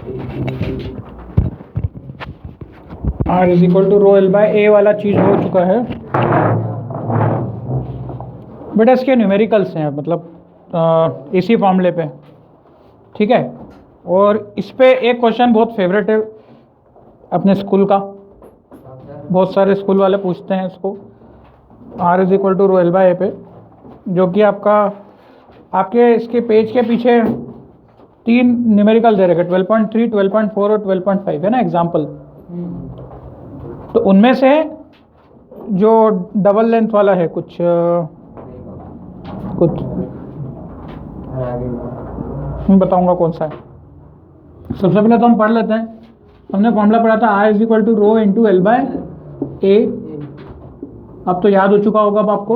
R is equal to rho L by A वाला चीज़ हो चुका है, बट इसके न्यूमेरिकल्स हैं, मतलब इसी फॉर्मूले पे, ठीक है। और इस पे एक क्वेश्चन बहुत फेवरेट है अपने स्कूल का, बहुत सारे स्कूल वाले पूछते हैं इसको, R is equal to rho L by A पे, जो कि आपके इसके पेज के पीछे 3 न्यूमेरिकल दे रखे, 12.3, 12.4 और 12.5 है ना एग्जाम्पल। तो उनमें से जो डबल लेंथ वाला है कुछ मैं बताऊंगा कौन सा है। सबसे पहले तो हम पढ़ लेते हैं, हमने फॉर्मूला पढ़ा था R is equal to rho into L by A. अब तो याद हो चुका होगा अब आपको।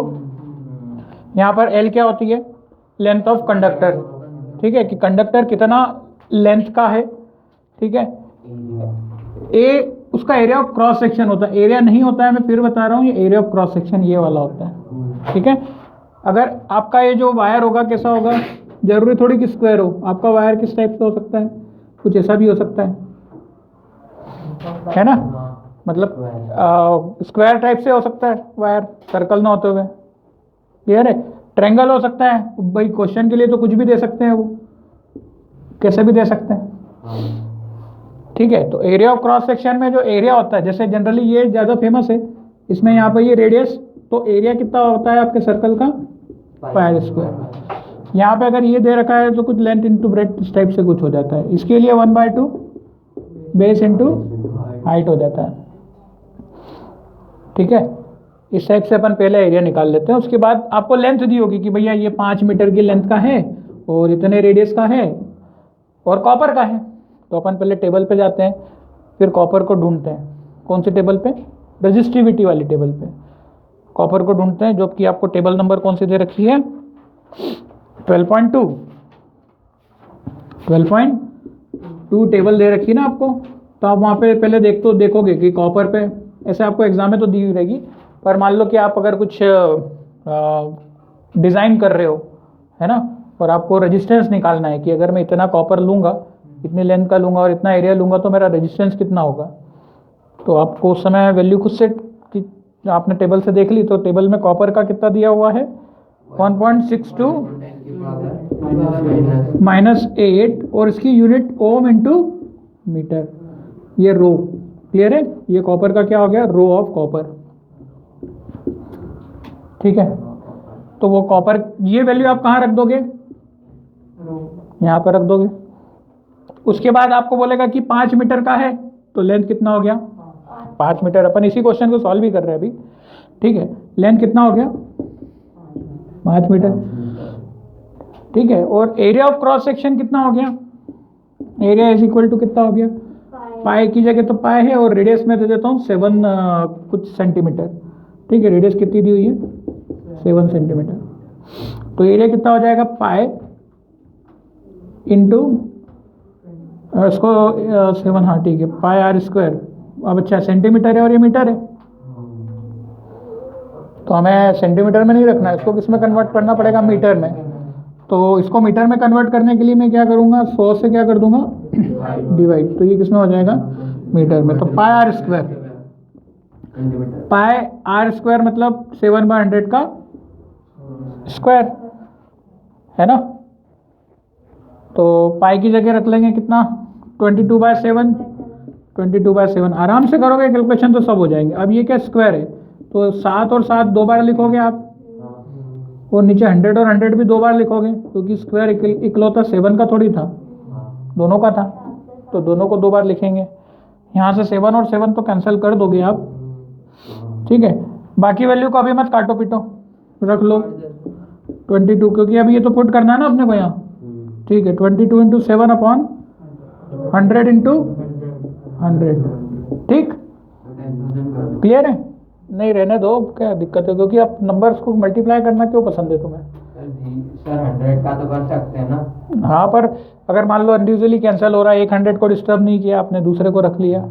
यहाँ पर L क्या होती है? लेंथ ऑफ कंडक्टर, ठीक है, कि कंडक्टर कितना लेंथ का है, ठीक है। A उसका एरिया ऑफ क्रॉस सेक्शन होता है, एरिया नहीं होता है, मैं फिर बता रहा हूँ, ये एरिया ऑफ क्रॉस सेक्शन ये वाला होता है, ठीक है। अगर आपका ये जो वायर होगा कैसा होगा, जरूरी थोड़ी कि स्क्वायर हो, आपका वायर किस टाइप से हो सकता है, कुछ ऐसा भी हो सकता है ना, मतलब स्क्वायर टाइप से हो सकता है वायर, सर्कल ना होते हुए, क्लियर है। ट्रायंगल हो सकता है, भाई क्वेश्चन के लिए तो कुछ भी दे सकते हैं, वो कैसे भी दे सकते हैं, ठीक है। तो एरिया ऑफ क्रॉस सेक्शन में जो एरिया होता है, जैसे जनरली ये ज़्यादा फेमस है, इसमें यहाँ पर ये रेडियस, तो एरिया कितना होता है आपके सर्कल का, पाई स्क्वायर। यहाँ पे अगर ये दे रखा है तो कुछ लेंथ इंटू ब्रेड्थ इस टाइप से कुछ हो जाता है, इसके लिए 1/2 बेस इंटू हाइट हो जाता है, ठीक है। इस टाइप से अपन पहले एरिया निकाल लेते हैं। उसके बाद आपको लेंथ दी होगी कि भैया ये 5 मीटर की लेंथ का है और इतने रेडियस का है और कॉपर का है, तो अपन पहले टेबल पे जाते हैं, फिर कॉपर को ढूंढते हैं। कौन सी टेबल पे? रजिस्टिविटी वाली टेबल पे कॉपर को ढूंढते हैं, जो कि आपको टेबल नंबर कौन सी दे रखी है, 12.2 टेबल दे रखी है ना आपको। तो आप वहाँ पे पहले देखोगे कि कॉपर पे, ऐसे आपको एग्जाम में तो दी हुई रहेगी, पर मान लो कि आप अगर कुछ डिज़ाइन कर रहे हो, है ना, और आपको रेजिस्टेंस निकालना है कि अगर मैं इतना कॉपर लूँगा, इतनी लेंथ का लूँगा और इतना एरिया लूँगा तो मेरा रेजिस्टेंस कितना होगा। तो आपको उस समय वैल्यू खुद से आपने टेबल से देख ली, तो टेबल में कॉपर का कितना दिया हुआ है, 1.62 -8 और इसकी यूनिट ओम इंटू मीटर, ये रो, क्लियर है। ये कॉपर का क्या हो गया, रो ऑफ कॉपर, ठीक है। तो वो कॉपर, ये वैल्यू आप कहाँ रख दोगे, यहाँ पर रख दोगे। उसके बाद आपको बोलेगा कि 5 मीटर का है, तो लेंथ कितना हो गया, 5 मीटर। अपन इसी क्वेश्चन को सॉल्व भी कर रहे हैं अभी, ठीक है। लेंथ कितना हो गया, 5 मीटर, ठीक है। और एरिया ऑफ क्रॉस सेक्शन कितना हो गया, एरिया इज इक्वल टू कितना हो गया, पाई की जगह तो पाई है और रेडियस में दे देता हूँ 7 कुछ सेंटीमीटर, ठीक है। रेडियस कितनी दी हुई है, 7 सेंटीमीटर। तो एरिया कितना हो जाएगा, पाई इंटू इसको 7, हाँ ठीक है, पाई आर स्क्वायर। अब अच्छा सेंटीमीटर है और ये मीटर है, तो हमें सेंटीमीटर में नहीं रखना है, इसको किस में कन्वर्ट करना पड़ेगा, मीटर में। तो इसको मीटर में कन्वर्ट करने के लिए मैं क्या करूँगा, 100 से क्या कर दूंगा, डिवाइड, तो ये किस में हो जाएगा, मीटर में। तो pi R square, pi R square मतलब 7/100 का स्क्वायर, है ना। तो पाई की जगह रख लेंगे कितना, 22/7, 22/7 आराम से करोगे कैलकुलेशन तो सब हो जाएंगे। अब ये क्या स्क्वायर है, तो 7 और 7 2 बार लिखोगे आप, और नीचे 100 और 100 भी 2 बार लिखोगे, क्योंकि स्क्वायर इकलौता 7 का थोड़ी था, दोनों का था, तो दोनों को 2 बार लिखेंगे। यहाँ से 7 और 7 तो कैंसिल कर दोगे आप, ठीक है। बाकी वैल्यू को अभी मत काटो पीटो, रख लो 22, क्योंकि अभी ये तो पुट करना है ना अपने को यहाँ, ठीक है। 22 इंटू 7/100 इंटू 100, ठीक, क्लियर है। नहीं रहने दो, क्या दिक्कत है, क्योंकि आप नंबर्स को मल्टीप्लाई करना क्यों पसंद है तुम्हें, सर 100 का तो कर सकते हैं ना। हाँ, पर अगर मान लो इंडिविजुअली कैंसिल हो रहा है, एक 100 को डिस्टर्ब नहीं किया आपने, दूसरे को रख लिया,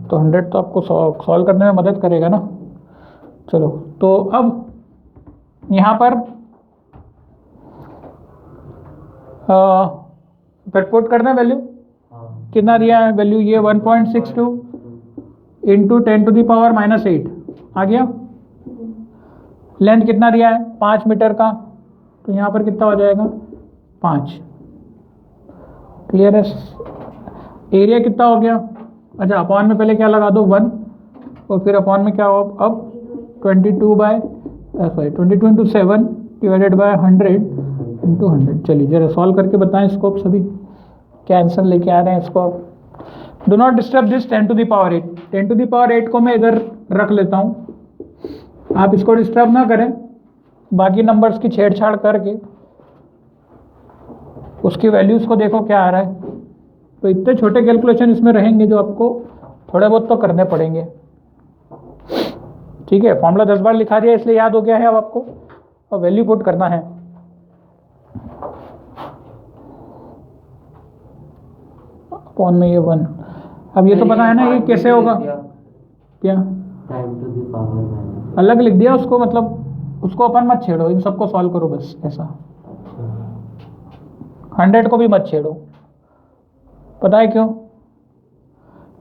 तो 100 तो आपको सॉल्व करने में मदद करेगा ना। चलो, तो अब यहाँ पर फिर पुट करना वैल्यू, कितना दिया है वैल्यू, ये 1.62 इंटू 10⁻⁻8 आ गया। लेंथ कितना दिया है 5 मीटर का, तो यहाँ पर कितना हो जाएगा 5। क्लियर है। एरिया कितना हो गया, अच्छा अपॉन में पहले क्या लगा दो 1, और फिर अपॉन में क्या हो अब 22 इंटू 7 डिवाइडेड बाय 100 इंटू 100। चलिए जरा सॉल्व करके बताएं इसको आप सभी क्या आंसर लेके आ रहे हैं इसको आप। Do not disturb this 10⁸। 10⁸ को मैं इधर रख लेता हूँ, आप इसको डिस्टर्ब ना करें, बाकी नंबर्स की छेड़छाड़ करके उसकी वैल्यूज़ को देखो क्या आ रहा है। तो इतने छोटे कैलकुलेशन इसमें रहेंगे जो आपको थोड़े बहुत तो करने पड़ेंगे। ठीक है, फॉर्मूला 10 बार लिखा दिया इसलिए याद हो गया है अब आपको, और वैल्यू पुट करना है। कौन में ये 1, अब ये तो पता है ना ये कैसे होगा, क्या 10⁻⁻। अलग लिख दिया उसको, मतलब उसको अपन मत छेड़ो, इन सबको सॉल्व करो बस ऐसा। 100 को भी मत छेड़ो, पता है क्यों,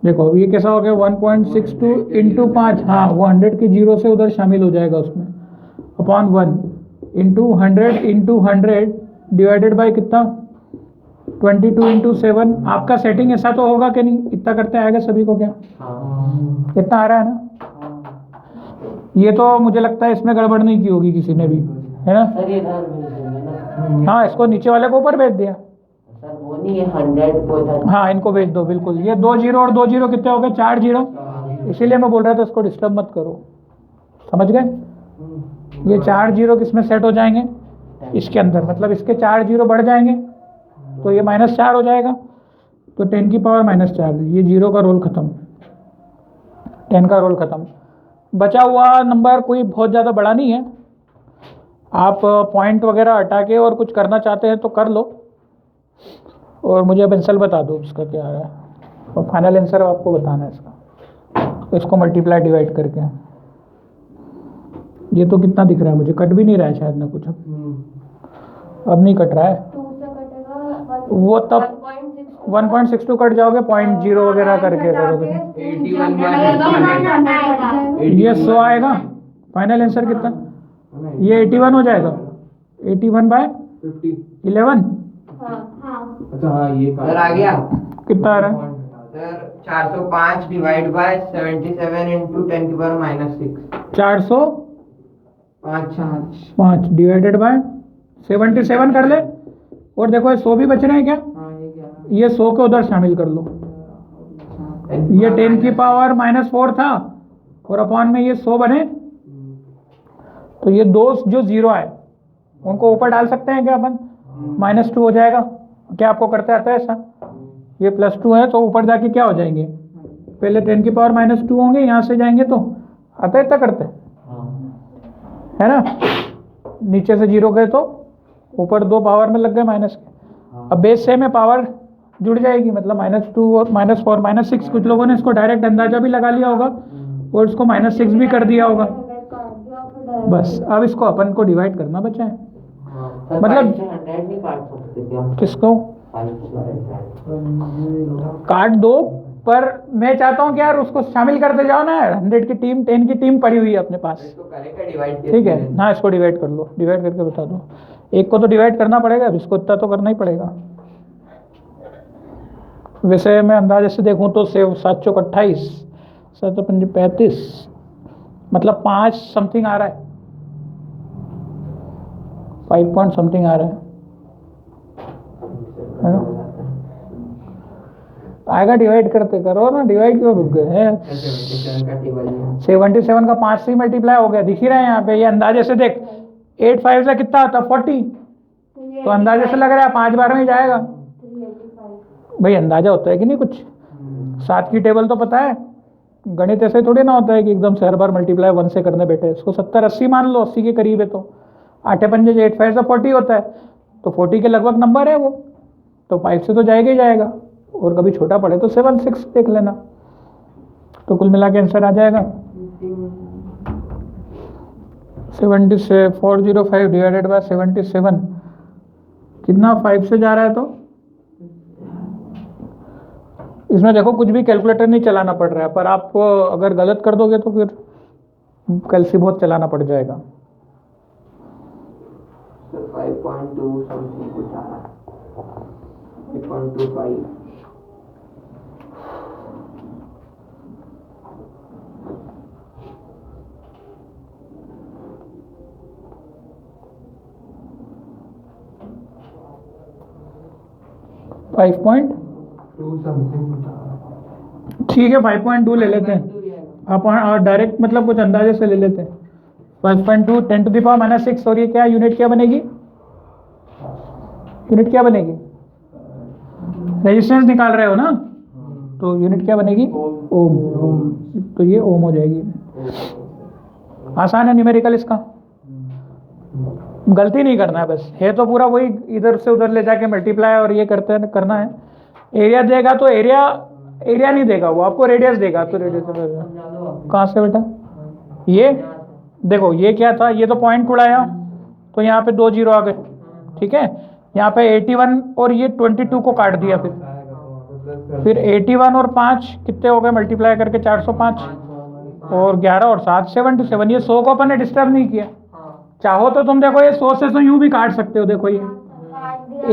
देखो ये कैसा हो गया 1.62 इंटू 5, हाँ वो 100 की जीरो से उधर शामिल हो जाएगा उसमें, अपॉन 1 इंटू 100 डिवाइडेड बाय कितना 22 इंटू 7। आपका सेटिंग ऐसा तो होगा कि नहीं, इतना करते आएगा सभी को क्या, कितना आ रहा है ना। ये तो मुझे लगता है इसमें गड़बड़ नहीं की होगी किसी ने भी, है ना। सर ये इधर भेज देंगे ना। हाँ इसको नीचे वाले को ऊपर भेज दिया। सर वो नहीं है 100 को इधर। हाँ इनको भेज दो बिल्कुल। ये 2 जीरो और 2 जीरो कितने हो गए 4 जीरो, इसीलिए मैं बोल रहा था इसको डिस्टर्ब मत करो, समझ गए। ये 4 जीरो किसमें सेट हो जाएंगे, इसके अंदर, मतलब इसके 4 जीरो बढ़ जाएंगे तो ये -4 हो जाएगा, तो 10⁻⁻4, ये जीरो का रोल खत्म, 10 का रोल खत्म। बचा हुआ नंबर कोई बहुत ज़्यादा बड़ा नहीं है, आप पॉइंट वगैरह हटा के और कुछ करना चाहते हैं तो कर लो, और मुझे अब आंसर बता दो इसका क्या आ रहा है, और फाइनल आंसर आपको बताना है इसका। इसको मल्टीप्लाई डिवाइड करके, ये तो कितना दिख रहा है मुझे, कट भी नहीं रहा है शायद ना कुछ, अब नहीं कट रहा है, वो तब 1.62 कट जाओगे, 0.0 वगैरह करके करोगे, ये 100 आएगा। फाइनल आंसर कितना, ये 81 हो जाएगा, 81/11। अच्छा हाँ ये सर आ गया, कितना आ रहा है sir 405 divide by 77 into 10⁻⁻6। 405 divided by 77 कर ले, और देखो ये 100 भी बच रहे हैं क्या, ये 100 के उधर शामिल कर लो, ये 10⁻⁻4 था, और अपॉन में ये 100 बने, तो ये दो जो जीरो आए उनको ऊपर डाल सकते हैं क्या अपन, -2 हो जाएगा। क्या आपको करते आता है ऐसा, ये +2 है तो ऊपर जाके क्या हो जाएंगे, पहले 10⁻⁻2 होंगे, यहाँ से जाएंगे तो आता है, इतना करते है ना, नीचे से जीरो गए तो ऊपर 2 पावर में लग गए माइनस के, अब बेस से में पावर जुड़ जाएगी, मतलब -2 और -4 -6। कुछ लोगों ने इसको डायरेक्ट अंदाजा भी लगा लिया होगा और इसको -6 भी कर दिया होगा। बस अब इसको अपन को डिवाइड करना बचा है, मतलब 100 नहीं काट सकते क्या, किसको काट दो, पर मैं चाहता हूँ कि यार उसको शामिल करते जाओ ना, 100 की टीम 10 की टीम पड़ी हुई है अपने पास, इसको करेगा डिवाइड, ठीक है। हाँ इसको डिवाइड कर लो, डिवाइड करके बता दो, एक को तो डिवाइड करना पड़ेगा, अब इसको इतना तो करना ही पड़ेगा। वैसे मैं अंदाजे से देखूं तो 7 चौक 28, 7 पंजे 35, मतलब 5 समथिंग आ रहा है, 5 पॉइंट समथिंग आ रहा है ना? आएगा, डिवाइड करते करो ना, डिवाइड क्यों रुक गए हैं। 77 का 5 से मल्टीप्लाई हो गया, दिख ही रहा है यहाँ पे, ये अंदाजे से देख 8 5 से कितना आता 40, तो अंदाजे से लग रहा है 5 बार में ही जाएगा। भाई अंदाजा होता है कि नहीं कुछ, 7 की टेबल तो पता है, गणित ऐसे थोड़ी ना होता है कि एकदम से हर बार मल्टीप्लाई 1 से करने बैठे, इसको 70 80 मान लो, 80 के करीब है, तो 8 पंजे 8 5 से 40 होता है, तो 40 के लगभग नंबर है वो, तो 5 से तो जाएगा ही जाएगा, और कभी छोटा पड़े तो 7 6 देख लेना, तो कुल मिला के आंसर आ जाएगा 405 डिवाइडेड बाय 77, कितना 5 से जा रहा है तो इसमें देखो कुछ भी कैलकुलेटर नहीं चलाना पड़ रहा है, पर आप अगर गलत कर दोगे तो फिर कैलसी बहुत चलाना पड़ जाएगा। सर 5.2 समथिंग कुछ आ रहा है, 8.25। 5.2 समथिंग कुछ आ रहा है। ठीक है 5.2 ले लेते हैं आप, और डायरेक्ट मतलब कुछ अंदाजे से ले लेते हैं। 5.2 10⁻⁻6 और ये क्या यूनिट क्या बनेगी, यूनिट क्या बनेगी, रेजिस्टेंस निकाल रहे हो ना, तो यूनिट क्या बनेगी, ओम। तो ये ओम हो जाएगी। आसान है न्यूमेरिकल, इसका गलती नहीं करना है बस, है तो पूरा वही इधर से उधर ले जाके मल्टीप्लाई और ये करते करना है। एरिया देगा तो एरिया नहीं देगा वो, आपको रेडियस देगा, तो रेडियस कहाँ से बेटा, ये देखो ये क्या था, ये तो पॉइंट उड़ाया तो यहाँ पे 2 जीरो आ गए, ठीक है। यहाँ पे 81 और ये 22 को काट दिया, फिर 81 और 5 कितने हो गए मल्टीप्लाई करके 405, और 11 और 7 77। ये 100 को अपन ने डिस्टर्ब नहीं किया। चाहो तो तुम देखो ये 100 से तो यूं भी काट सकते हो, देखो ये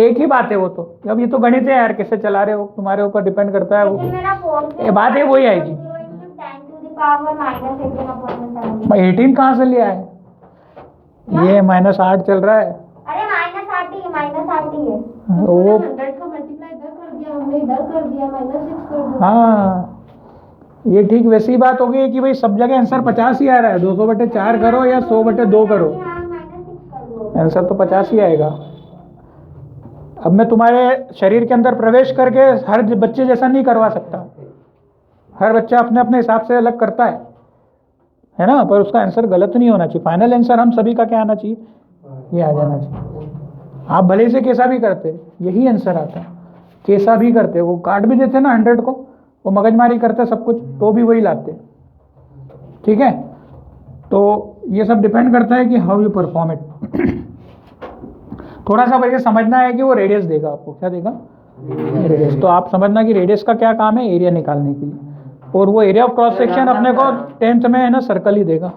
एक ही बात है वो तो। अब ये तो गणित है यार, कैसे चला रहे हो तुम्हारे ऊपर डिपेंड करता है वो, ये बात है वही आएगी। 18 कहाँ से लिया है, ये -8 चल रहा है। अरे -8 ही है। वो 100 को मल्टीप्लाई इधर कर दिया हमने, इधर कर दिया, -6 कर दिया। हाँ ये ठीक वैसी ही बात होगी कि भाई सब जगह आंसर 50 ही आ रहा है, 200/4 करो या 100/2 करो, आंसर तो 50 ही आएगा। अब मैं तुम्हारे शरीर के अंदर प्रवेश करके हर बच्चे जैसा नहीं करवा सकता, हर बच्चा अपने अपने हिसाब से अलग करता है ना, पर उसका आंसर गलत नहीं होना चाहिए। फाइनल आंसर हम सभी का क्या आना चाहिए, ये आ जाना चाहिए। आप भले से कैसा भी करते यही आंसर आता, कैसा भी करते, वो काट भी देते ना 100 को, वो मगजमारी करते सब कुछ तो भी वही लाते, ठीक है। तो ये सब डिपेंड करता है कि हाउ यू परफॉर्म इट। थोड़ा सा वैसे समझना है कि वो रेडियस देगा आपको, क्या देगा, रेडियस। तो आप समझना कि रेडियस का क्या काम है, एरिया निकालने के लिए, और वो एरिया ऑफ क्रॉस सेक्शन अपने को 10th में है ना सर्कल ही देगा।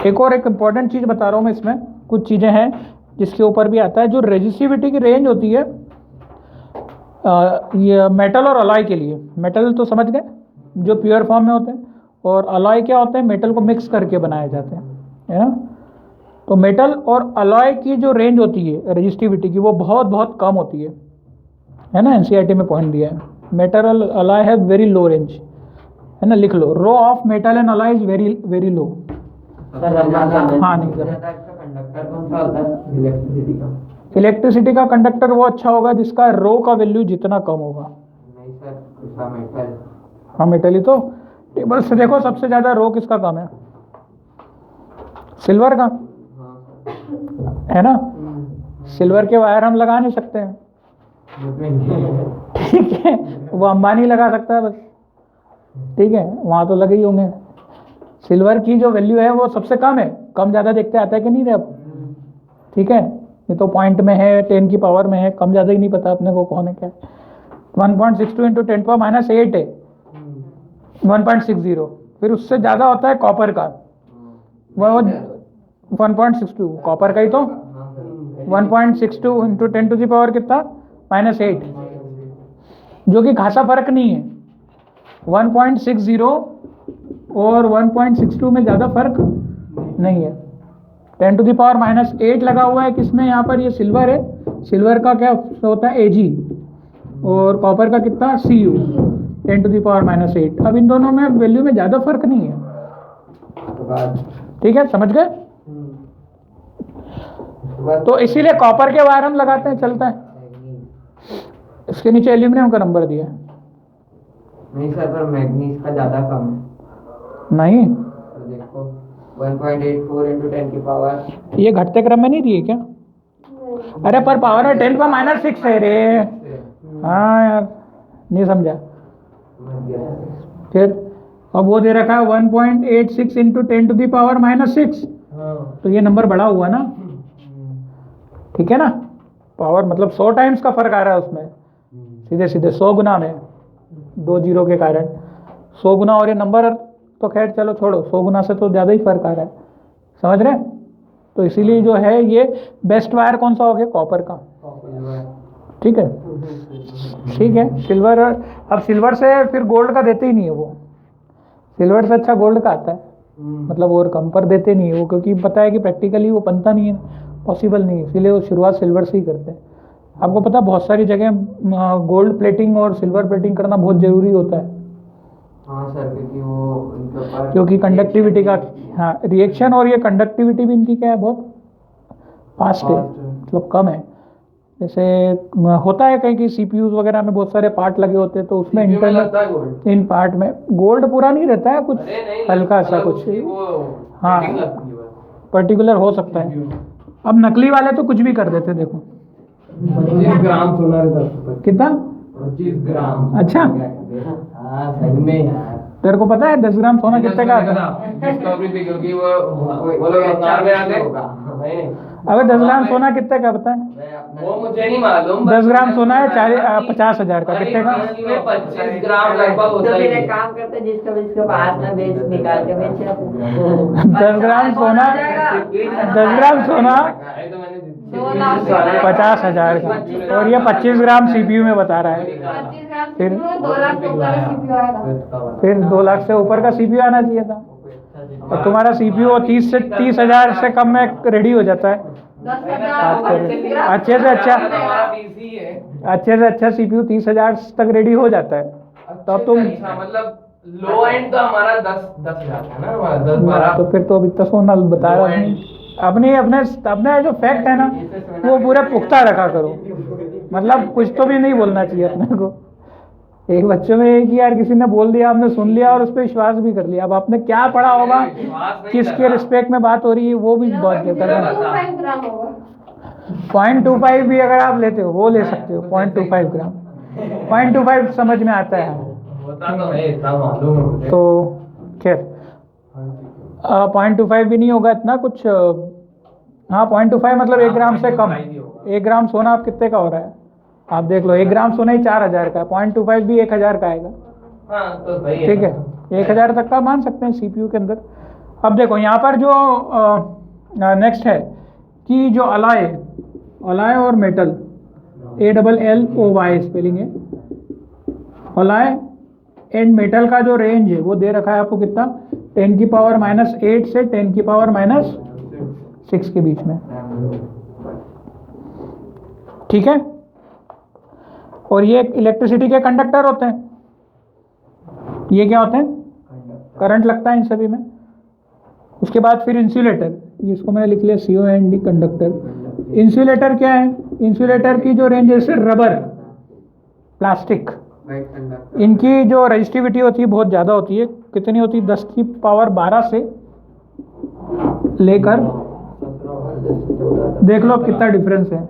एक इम्पॉर्टेंट चीज़ बता रहा हूँ मैं, इसमें कुछ चीज़ें हैं जिसके ऊपर भी आता है। जो रेजिस्टिविटी की रेंज होती है ये मेटल और अलॉय के लिए, मेटल तो समझ गए जो प्योर फॉर्म में होते हैं, और अलॉय क्या होते हैं, मेटल को मिक्स करके बनाए जाते हैं, है ना। तो मेटल और अलॉय की जो रेंज होती है रेजिस्टिविटी की, वो बहुत बहुत कम होती है ना। एनसीईआरटी में पॉइंट दिया है, मेटल और alloy have very low range, है ना, लिख लो, rho of metal and alloy is very very low. हाँ नहीं सर, कंडक्टर कौन सा होता है, इलेक्ट्रिसिटी का? इलेक्ट्रिसिटी का कंडक्टर वो अच्छा होगा जिसका रो का वैल्यू जितना कम होगा। नहीं सर, उसका मेटल। हाँ मेटल ही तो, टेबल से देखो सबसे ज़्यादा रो किसका कम है, सिल्वर का, है ना। सिल्वर के वायर हम लगा नहीं सकते हैं, ठीक है, वो अंबानी लगा सकता है बस, ठीक है, वहाँ तो लगे ही होंगे। सिल्वर की जो वैल्यू है वो सबसे कम है, कम ज़्यादा देखते आता है कि नहीं रे अब, ठीक है। ये तो पॉइंट में है, 10 की पावर में है, कम ज़्यादा ही नहीं पता अपने को कौन है क्या। 1.62 × 10⁻⁸ है 1.60। फिर उससे ज़्यादा होता है कॉपर का, वो 1.62 कॉपर का ही तो 1.62 × 10 की पावर कितना -8, जो कि खासा फर्क नहीं है। 1.60 और 1.62 में ज़्यादा फर्क नहीं है। 10 की पावर -8 लगा हुआ है किसमें, यहाँ पर ये सिल्वर है, सिल्वर का क्या होता है Ag, और कॉपर का कितना Cu, 10 की पावर -8। अब इन दोनों में वैल्यू में ज़्यादा फर्क नहीं है, ठीक है, समझ गए। तो इसीलिए कॉपर के वायर हम लगाते हैं, चलता है। इसके नीचे एल्यूमिनियम का नंबर दिया है। नहीं सर, पर मैग्नीज का ज्यादा कम है। नहीं तो देखो 1.84 × 10 की पावर, ये घटते क्रम में नहीं दिए क्या, अरे पर पावर में 10⁻6 है रे। हाँ यार नहीं समझा। फिर अब वो दे रखा है 1.86 × 10 की पावर -6, तो ये नंबर बड़ा हुआ ना, ठीक है ना। पावर मतलब 100 टाइम्स का फर्क आ रहा है उसमें, सीधे सीधे 100 गुना में। 2 जीरो के कारण 100 गुना, और ये नंबर तो खैर चलो छोड़ो, 100 गुना से तो ज़्यादा ही फर्क आ रहा है, समझ रहे हैं? तो इसीलिए जो है ये बेस्ट वायर कौन सा हो गया, कॉपर का, ठीक है। ठीक है, सिल्वर, अब सिल्वर से फिर गोल्ड का देते ही नहीं है वो, सिल्वर से अच्छा गोल्ड का आता है, मतलब और कम पर देते नहीं है वो, क्योंकि पता है कि प्रैक्टिकली वो बनता नहीं है, पॉसिबल नहीं है, इसीलिए वो शुरुआत सिल्वर से ही करते हैं। आपको पता है बहुत सारी जगह गोल्ड प्लेटिंग और सिल्वर प्लेटिंग करना बहुत ज़रूरी होता है। हाँ सर, क्योंकि वो उनके ऊपर क्योंकि कंडक्टिविटी का, हाँ रिएक्शन, और ये कंडक्टिविटी भी इनकी क्या है, बहुत फास्ट है, मतलब कम है। जैसे होता है कहीं की सीपीयूज वगैरह में बहुत सारे पार्ट लगे होते हैं, तो उसमें इंटरनल इन पार्ट में गोल्ड पूरा नहीं रहता है, कुछ हल्का सा कुछ, हाँ पर्टिकुलर हो सकता है। अब नकली वाले तो कुछ भी कर देते, देखो 25 ग्राम सोना रहता, कितना, 25 ग्राम। अच्छा हाँ सही में यार, तेरे को पता है 10 ग्राम सोना कितने का आता है? डिस्कवरी पे, क्योंकि वो लोग अच्छा में आते होगा। अबे 10 ग्राम सोना कितने का पता है? वो मुझे नहीं मालूम। 10 ग्राम सोना है 50,000 का, कितने का? 25 ग्राम लगभग होता तो है। फिर एक काम करते, जिसके पास ना बेच, निकाल के बेचे अपन। 10 ग्राम सोना, 10 ग्राम सोना 50,000 का, और ये 25 ग्राम सीपीयू में बता रहा है। 25 ग्राम फिर 2 लाख के ऊपर का CPU आएगा। फिर 2 लाख से ऊपर का सीपीयू आना चाहिए था, और तुम्हारा सीपीयू 30,000 से कम में रेडी हो जाता है। 10,000 अच्छे से अच्छा, हमारा पीसी है। अच्छे से अच्छा सीपीयू 30,000 तक रेडी हो जाता है। तो अब तुम, अच्छा, मतलब लो एंड तो हमारा 10,000 है ना, हमारा 10-12। तो फिर तो अभी तक सोना बता रहा है। अपने अपने जो फैक्ट है ना, वो पूरे पुख्ता रखा करो, मतलब कुछ तो भी नहीं बोलना चाहिए अपने को। एक बच्चों में एक ही यार, किसी ने बोल दिया, आपने सुन लिया और उस पर विश्वास भी कर लिया। अब आपने क्या पढ़ा होगा, किसके रिस्पेक्ट में बात हो रही है, वो भी बहुत बेहतर है। 5 ग्राम होगा। 0.25 भी अगर आप लेते हो, वो ले सकते हो 0.25 ग्राम, 0.25 समझ में आता है। होता तो है, इतना मालूम है मुझे। तो खैर 0.25 भी नहीं होगा इतना कुछ, हाँ 0.25 मतलब 1 ग्राम से कम। 1 ग्राम सोना आप कितने का हो रहा है, आप देख लो, 1 ग्राम सोना ही 4,000 का है, 0.25 भी 1,000 का आएगा, हाँ तो सही है। ठीक है, 1,000 तक का मान सकते हैं सीपीयू के अंदर। अब देखो यहाँ पर जो नेक्स्ट है कि जो अलाय और मेटल, ALLOY स्पेलिंग है, अलाय एंड मेटल का जो रेंज है वो दे रखा है आपको कितना, 10⁻⁻8 से 10⁻⁶ के बीच में, ठीक है। और ये इलेक्ट्रिसिटी के कंडक्टर होते हैं, ये क्या होते हैं, करंट लगता है इन सभी में। उसके बाद फिर इंसुलेटर, जिसको मैंने लिख लिया COND, कंडक्टर। इंसुलेटर क्या है, इंसुलेटर की जो रेंज है, जैसे रबर, प्लास्टिक, इनकी जो रजिस्टिविटी होती है बहुत ज़्यादा होती है। कितनी होती है, 10⁻12 से लेकर, देख लो अब कितना डिफरेंस है,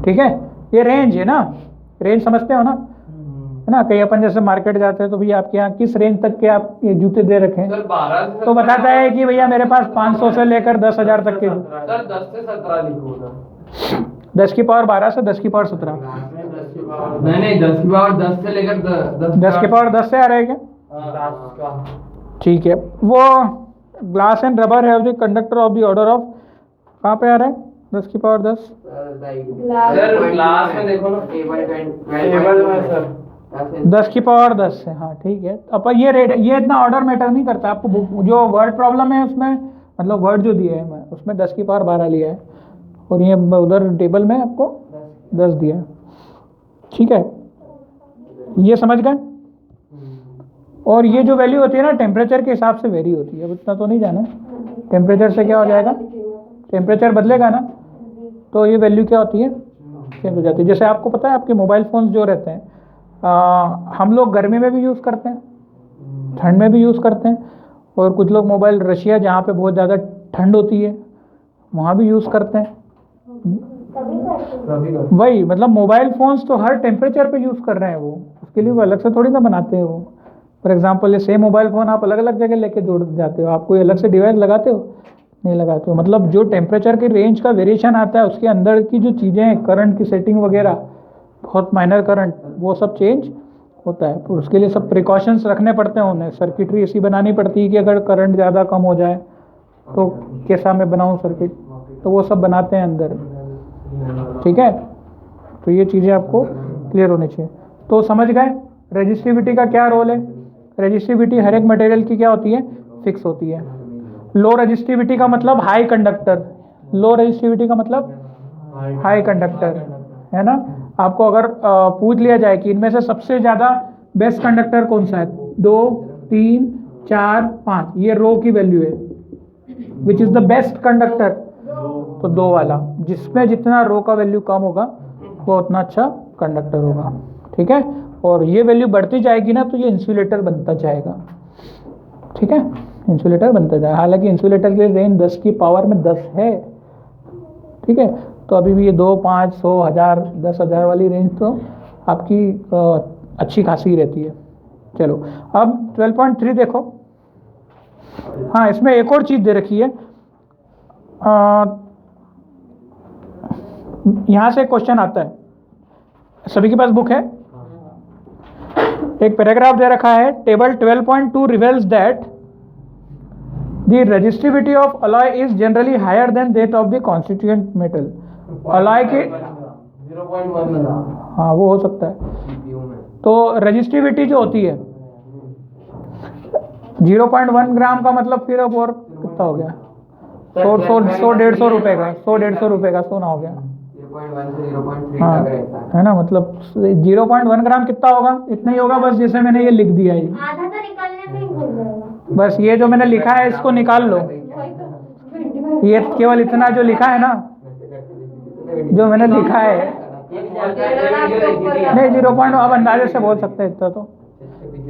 ठीक है। ये रेंज है ना, रेंज समझते हो ना, है ना। कहीं अपन जैसे मार्केट जाते हैं तो भैया आपके यहाँ किस रेंज तक के आप ये जूते दे रखे हैं, सर 12 से तो बताता है कि भैया मेरे पास 500 से लेकर 10,000 तक के। सर 10 से 17 लिखो ना। 10⁻12 से 10⁻17, नहीं 10 से लेकर 10⁻10 से आ रहा है क्या, ठीक है। वो ग्लास एंड रबर है the conductor of the order of, कहाँ पे आ रहा है 10⁻10, सर क्लास में देखो ना, टेबल में सर 10⁻10 से, हाँ ठीक है। अब ये रेट, ये इतना ऑर्डर मैटर नहीं करता आपको, जो वर्ड प्रॉब्लम है उसमें, मतलब वर्ड जो दिए है मैं उसमें 10⁻12 लिया है, और ये उधर टेबल में आपको 10 दिया है, ठीक है, ये समझ गए। और ये जो वैल्यू होती है ना, टेम्परेचर के हिसाब से वेरी होती है, अब इतना तो नहीं जाना, टेम्परेचर से क्या हो जाएगा, टेम्परेचर बदलेगा ना, तो ये वैल्यू क्या होती है, चेंज हो जाती है। जैसे आपको पता है आपके मोबाइल फ़ोन्स जो रहते हैं, हम लोग गर्मी में भी यूज़ करते हैं, ठंड में भी यूज़ करते हैं, और कुछ लोग मोबाइल रशिया जहाँ पे बहुत ज़्यादा ठंड होती है वहाँ भी यूज़ करते हैं। वही मतलब मोबाइल फ़ोन्स तो हर टेम्परेचर पे यूज़ कर रहे हैं, वो उसके लिए वो अलग से थोड़ी ना बनाते हैं वो। फॉर एग्जांपल ये सेम मोबाइल फ़ोन आप अलग अलग जगह लेके जोड़ जाते हो, आप कोई अलग से डिवाइस लगाते हो, नहीं लगाते हो। मतलब जो टेम्परेचर की रेंज का वेरिएशन आता है उसके अंदर की जो चीज़ें हैं, करंट की सेटिंग वगैरह, बहुत माइनर करंट, वो सब चेंज होता है। तो उसके लिए सब प्रिकॉशंस रखने पड़ते हैं उन्हें, सर्किटरी ऐसी बनानी पड़ती है कि अगर करंट ज़्यादा कम हो जाए तो कैसा मैं बनाऊं सर्किट, तो वो सब बनाते हैं अंदर। ठीक है, तो ये चीज़ें आपको क्लियर होनी चाहिए। तो समझ गए रेजिस्टिविटी का क्या रोल है। रेजिस्टिविटी हर एक मटेरियल की क्या होती है, फिक्स होती है। लो रेजिस्टिविटी का मतलब हाई कंडक्टर, लो रेजिस्टिविटी का मतलब हाई कंडक्टर, है ना। आपको अगर पूछ लिया जाए कि इनमें से सबसे ज़्यादा बेस्ट कंडक्टर कौन सा है, 2, 3, 4, 5, ये रो की वैल्यू है, which is the best conductor, तो 2 वाला, जिसमें जितना रो का वैल्यू कम होगा वो उतना अच्छा कंडक्टर होगा। ठीक है, और ये वैल्यू बढ़ती जाएगी ना तो ये इंसुलेटर बनता जाएगा। ठीक है, इंसुलेटर बनता जाएगा। हालांकि इंसुलेटर की रेंज 10 की पावर में 10 है। ठीक है, तो अभी भी ये 2, 5, 100, 1000, 10,000 वाली रेंज तो आपकी अच्छी खासी रहती है। चलो अब 12.3 देखो। हाँ, इसमें एक और चीज़ दे रखी है, यहाँ से क्वेश्चन आता है, सभी के पास बुक है। एक पैराग्राफ दे रखा है, table 12.2 reveals that the resistivity of alloy is generally higher than that of the constituent metal. Alloy के 0.1 हाँ वो हो सकता है। CPU में तो रेजिस्टिविटी जो होती है 0.1 ग्राम का मतलब फिर अब और कितना हो गया, 100-150 रुपए का, 100-150 रुपए का सोना हो गया। 0.1 से 0.3 हाँ तक रहता है। है ना, मतलब 0.1 ग्राम कितना होगा, इतना ही होगा। बस जैसे मैंने ये लिख दिया है, आधा तो निकालने में ही भूल जाएगा। बस ये जो मैंने लिखा है इसको निकाल लो। ये केवल इतना जो लिखा है ना, जो मैंने लिखा है, नहीं 0. अब अंदाजे से बोल सकते हैं इतना। तो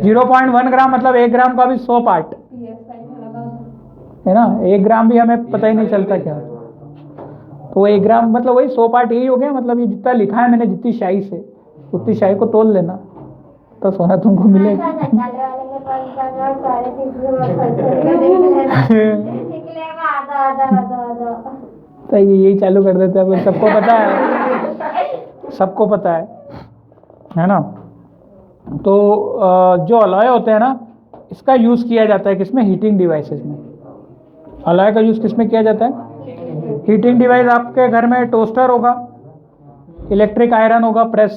0.1 ग्राम मतलब 1 ग्राम का भी 100 पार्ट है ना। 1 ग्राम भी हमें पता ही नहीं चलता क्या, तो 1 ग्राम मतलब वही 100 पार्ट यही हो गया। मतलब ये जितना लिखा है मैंने, जितनी शाही से उतनी शाही को तोल लेना तो सोना तुमको मिलेगा। तो यही चालू कर देते हैं, सबको पता है, सबको पता है ना। तो जो अलॉय होते हैं ना, इसका यूज़ किया जाता है किसमें, हीटिंग डिवाइसेस में। अलॉय का यूज़ किसमें किया जाता है, हीटिंग डिवाइस। आपके घर में टोस्टर होगा, इलेक्ट्रिक आयरन होगा, प्रेस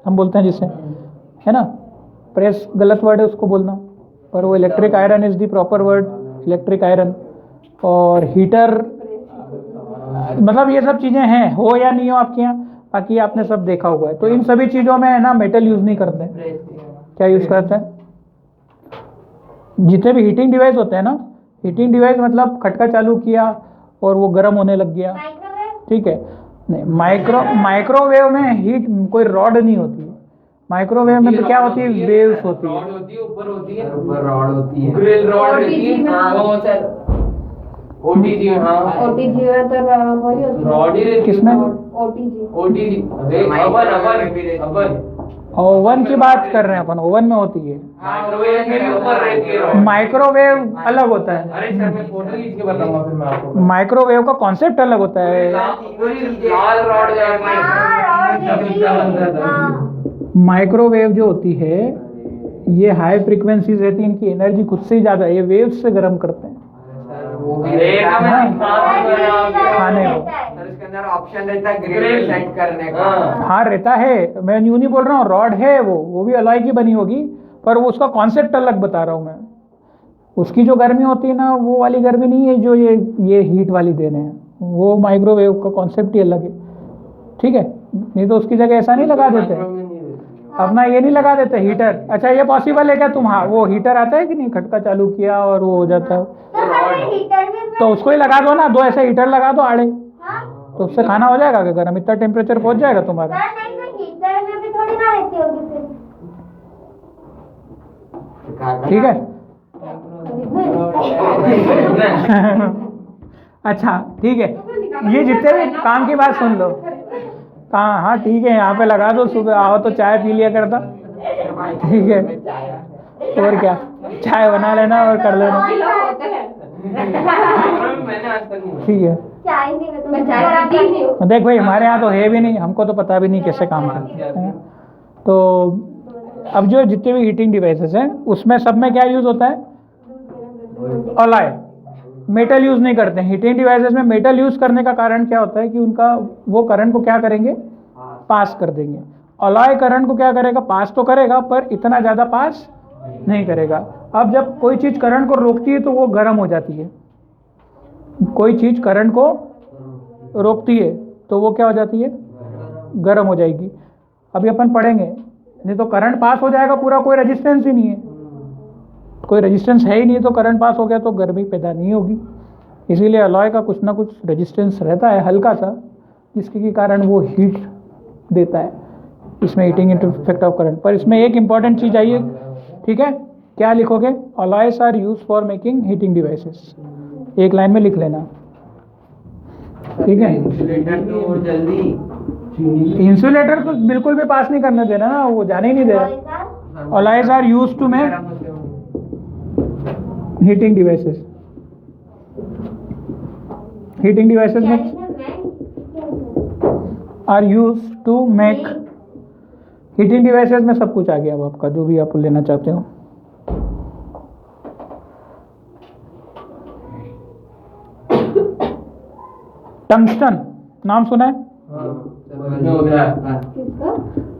हम बोलते हैं जिसे, है ना। प्रेस गलत वर्ड है उसको बोलना, पर वो electric iron is the proper word, electric iron. और हीटर, मतलब ये सब चीज़ें हैं, हो या नहीं हो आपके यहाँ, बाकी आपने सब देखा हुआ है। तो इन सभी चीज़ों में है ना मेटल यूज़ नहीं करते हैं। क्या यूज़ करते हैं, जितने भी हीटिंग डिवाइस होते हैं ना, हीटिंग डिवाइस मतलब खटका चालू किया और वो गर्म होने लग गया, ठीक है। नहीं, माइक्रोवेव में हीट कोई रॉड नहीं होती है। माइक्रोवेव में तो क्या होती है, वेव्स होती है। ऊपर होती है, ऊपर रॉड होती है, ग्रिल रॉड होती है। हाँ वो सर ओटीजी, हाँ ओटीजी में तो वही होती है। रॉड ही रहती है। किसमें? ओटीजी अरे अवन ओवन की बात कर रहे हैं अपन, ओवन में होती है। माइक्रोवेव के भी ऊपर रहती है रॉड। माइक्रोवेव अलग होता है। अरे सर मैं फोटो खींच के बताऊंगा फिर मैं आपको। माइक्रोवेव का कॉन्सेप्ट अलग होता है। लाल रॉड माइक्रोवेव जो होती है ये हाई फ्रीक्वेंसीज रहती है, इनकी एनर्जी खुद से ही ज़्यादा है, ये वेव्स से गर्म करते हैं खाने को। इसके अंदर ऑप्शन रहता है ग्रिल सेट करने का। हाँ रहता है, मैं यूं नहीं बोल रहा हूँ, रॉड है वो भी अलॉय की बनी होगी, पर वो उसका कॉन्सेप्ट अलग बता रहा हूँ मैं। उसकी जो गर्मी होती है ना, वो वाली गर्मी नहीं है जो ये हीट वाली दे रहे हैं, वो माइक्रोवेव का कॉन्सेप्ट ही अलग है, ठीक है। नहीं तो उसकी जगह ऐसा नहीं लगा देते, अपना ये नहीं लगा देते हीटर। अच्छा ये पॉसिबल है क्या तुम, हाँ वो हीटर आता है कि नहीं, खटका चालू किया और वो हो जाता है, तो उसको ही लगा दो ना, 2 ऐसे हीटर लगा दो आड़े, तो उससे खाना हो जाएगा क्या गर्म, इतना टेम्परेचर पहुंच जाएगा तुम्हारा। ठीक है अच्छा ठीक है, ये जितने भी काम की बात सुन लो। हाँ हाँ ठीक है, यहाँ पे लगा दो, सुबह आओ तो चाय पी लिया करता, ठीक है। और क्या, चाय बना लेना और कर लेना, ठीक है। चाय नहीं मैं मैं चाय पीती नहीं हूँ। देख भाई, हमारे यहाँ तो है भी नहीं, हमको तो पता भी नहीं कैसे काम करते हैं। तो अब जो जितने भी हीटिंग डिवाइसेस हैं उसमें सब में क्या यूज़ होता है? अलॉय। मेटल यूज़ नहीं करते हैं। हीटिंग डिवाइसेस में मेटल यूज़ करने का कारण क्या होता है कि उनका वो करंट को क्या करेंगे? पास कर देंगे। अलॉय करंट को क्या करेगा? पास तो करेगा पर इतना ज़्यादा पास नहीं करेगा। अब जब कोई चीज़ करंट को रोकती है तो वो गर्म हो जाती है। कोई चीज़ करंट को रोकती है तो वो क्या हो जाती है? गर्म हो जाएगी। अभी अपन पढ़ेंगे, नहीं तो करंट पास हो जाएगा पूरा, कोई रेजिस्टेंस ही नहीं है। कोई रेजिस्टेंस है ही नहीं तो करंट पास हो गया तो गर्मी पैदा नहीं होगी। इसीलिए अलॉय का कुछ ना कुछ रेजिस्टेंस रहता है हल्का सा, जिसके कारण वो हीट देता है। इसमें हीटिंग इफेक्ट ऑफ करंट। पर इसमें एक इंपॉर्टेंट चीज़ आई है, ठीक है? क्या लिखोगे? Alloys are use for making heating devices. एक लाइन में लिख लेना, ठीक है? इंसुलेटर तो जल्दी इंसुलेटर तो बिल्कुल भी पास नहीं करने देना ना, वो जाने ही नहीं दे रहा। Alloys are use to make heating devices. Heating devices में are use to make heating devices में सब कुछ आ गया अब आपका, जो भी आप लेना चाहते हो। टंगस्टन नाम सुना है?